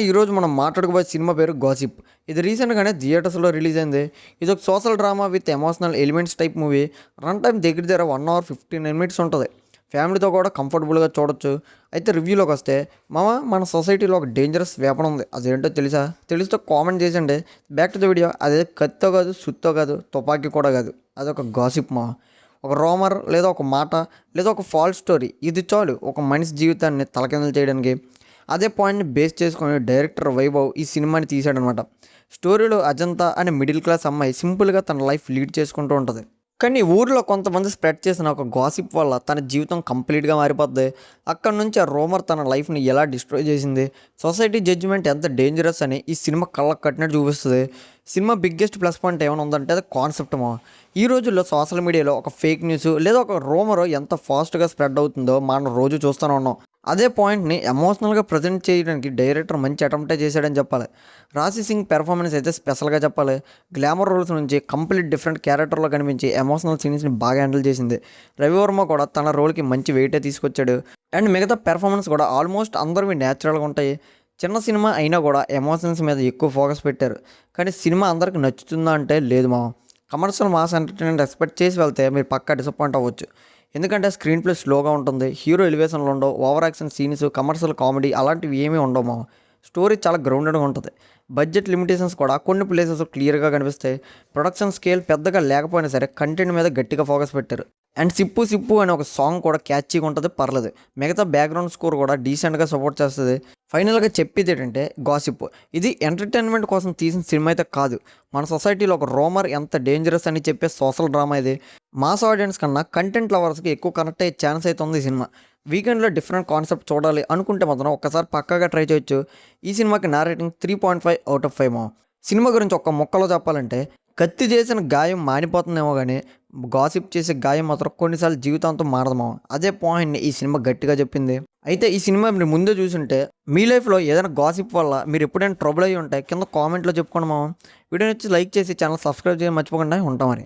ఈరోజు మనం మాట్లాడుకోబోయే సినిమా పేరు గాసిప్. ఇది రీసెంట్‌గానే థియేటర్స్‌లో రిలీజ్ అయింది. ఇదొక social drama with emotional elements type movie. Run time దగ్గర దగ్గర 1 అవర్ 15 మినిట్స్ ఉంటది. ఫ్యామిలీతో కూడా కంఫర్టబుల్‌గా చూడొచ్చు. అయితే రివ్యూలోకొస్తే మన సొసైటీలో ఒక డేంజరస్ వెపన్ ఉంది. అదేంటో తెలుసా? తెలిస్తే కామెంట్ చేసేయండి. Back to the video. అదే కత్తో కాదు, సుత్తో కాదు, తుపాకీ కూడా కాదు. అదొక గాసిప్ మామ. ఒక రూమర్ లేదా ఒక మాట లేదా ఒక ఫాల్స్ స్టోరీ ఇది చాలు ఒక మనిషి జీవితాన్ని తలకిందులు చేయడానికి. అదే పాయింట్ని బేస్ చేసుకొని డైరెక్టర్ వైభవ్ ఈ సినిమాని తీశాడనమాట. స్టోరీలో అజంతా అనే మిడిల్ క్లాస్ అమ్మాయి సింపుల్గా తన లైఫ్ లీడ్ చేసుకుంటూ ఉంటుంది. కానీ ఊరిలో కొంతమంది స్ప్రెడ్ చేసిన ఒక గాసిప్ వల్ల తన జీవితం కంప్లీట్గా మారిపోద్ది. అక్కడ నుంచి ఆ రూమర్ తన లైఫ్ని ఎలా డిస్ట్రాయ్ చేసింది, సొసైటీ జడ్జిమెంట్ ఎంత డేంజరస్ అని ఈ సినిమా కళ్ళకు కట్టినట్టు చూపిస్తుంది. సినిమా బిగ్గెస్ట్ ప్లస్ పాయింట్ ఏమైనా ఉందంటే అది కాన్సెప్ట్ మా. ఈ రోజుల్లో సోషల్ మీడియాలో ఒక ఫేక్ న్యూస్ లేదా ఒక రూమర్ ఎంత ఫాస్ట్గా స్ప్రెడ్ అవుతుందో మనం రోజు చూస్తూనే ఉన్నాం. అదే పాయింట్ని ఎమోషనల్గా ప్రజెంట్ చేయడానికి డైరెక్టర్ మంచి అటెంప్టే చేశాడని చెప్పాలి. రాశి సింగ్ పెర్ఫార్మెన్స్ అయితే స్పెషల్గా చెప్పాలి. గ్లామర్ రోల్స్ నుంచి కంప్లీట్ డిఫరెంట్ క్యారెక్టర్లో కనిపించి ఎమోషనల్ సీన్స్ని బాగా హ్యాండిల్ చేసింది. రవివర్మ కూడా తన రోల్కి మంచి వెయిటే తీసుకొచ్చాడు. అండ్ మిగతా పెర్ఫార్మెన్స్ కూడా ఆల్మోస్ట్ అందరివి న్యాచురల్గా ఉంటాయి. చిన్న సినిమా అయినా కూడా ఎమోషన్స్ మీద ఎక్కువ ఫోకస్ పెట్టారు. కానీ సినిమా అందరికి నచ్చుతుందా అంటే లేదు మా. కమర్షియల్ మాస్ ఎంటర్టైన్మెంట్ ఎక్స్పెక్ట్ చేసి వెళ్తే మీరు పక్కా డిసప్పాయింట్ అవ్వచ్చు. ఎందుకంటే స్క్రీన్ ప్లే స్లోగా ఉంటుంది, హీరో ఎలివేషన్లు ఉండవు, over action scenes, commercial comedy అలాంటివి ఏమీ ఉండవు మా. స్టోరీ చాలా గ్రౌండెడ్గా ఉంటుంది. బడ్జెట్ లిమిటేషన్స్ కూడా కొన్ని ప్లేసెస్ క్లియర్గా కనిపిస్తాయి. ప్రొడక్షన్ స్కేల్ పెద్దగా లేకపోయినా సరే కంటెంట్ మీద గట్టిగా ఫోకస్ పెట్టారు. అండ్ సిప్పు సిప్పు అనే ఒక సాంగ్ కూడా క్యాచీగా ఉంటుంది, పర్లేదు. మిగతా బ్యాక్గ్రౌండ్ స్కోర్ కూడా డీసెంట్గా సపోర్ట్ చేస్తుంది. ఫైనల్గా చెప్పేది ఏంటంటే గాసిప్ ఇది ఎంటర్టైన్మెంట్ కోసం తీసిన సినిమా అయితే కాదు. మన సొసైటీలో ఒక రోమర్ ఎంత డేంజరస్ అని చెప్పే సోషల్ డ్రామా ఇది. మాస్ ఆడియన్స్ కన్నా కంటెంట్ లవర్స్కి ఎక్కువ కనెక్ట్ అయ్యే ఛాన్స్ అయితే ఉంది ఈ సినిమా. వీకెండ్లో డిఫరెంట్ కాన్సెప్ట్ చూడాలి అనుకుంటే మాత్రం ఒక్కసారి పక్కాగా ట్రై చేయొచ్చు. ఈ సినిమాకి నా రేటింగ్ 3.5 అవుట్ ఆఫ్ 5 మా. సినిమా గురించి ఒక్క ముక్కలో చెప్పాలంటే కత్తి చేసిన గాయం మానిపోతుందేమో కానీ గాసిప్ చేసే గాయం మాత్రం కొన్నిసార్లు జీవితాంతం మారదు మామ. అదే పాయింట్ని ఈ సినిమా గట్టిగా చెప్పింది. అయితే ఈ సినిమా మీరు ముందే చూసుంటే మీ లైఫ్లో ఏదైనా గాసిప్ వల్ల మీరు ఎప్పుడైనా ట్రబుల్ అయ్యి ఉంటే కింద కామెంట్లో చెప్పుకోండి మామ. వీడియో వచ్చి లైక్ చేసి ఛానల్ సబ్స్క్రైబ్ చేయడం మర్చిపోకుండా ఉంటాం మరి.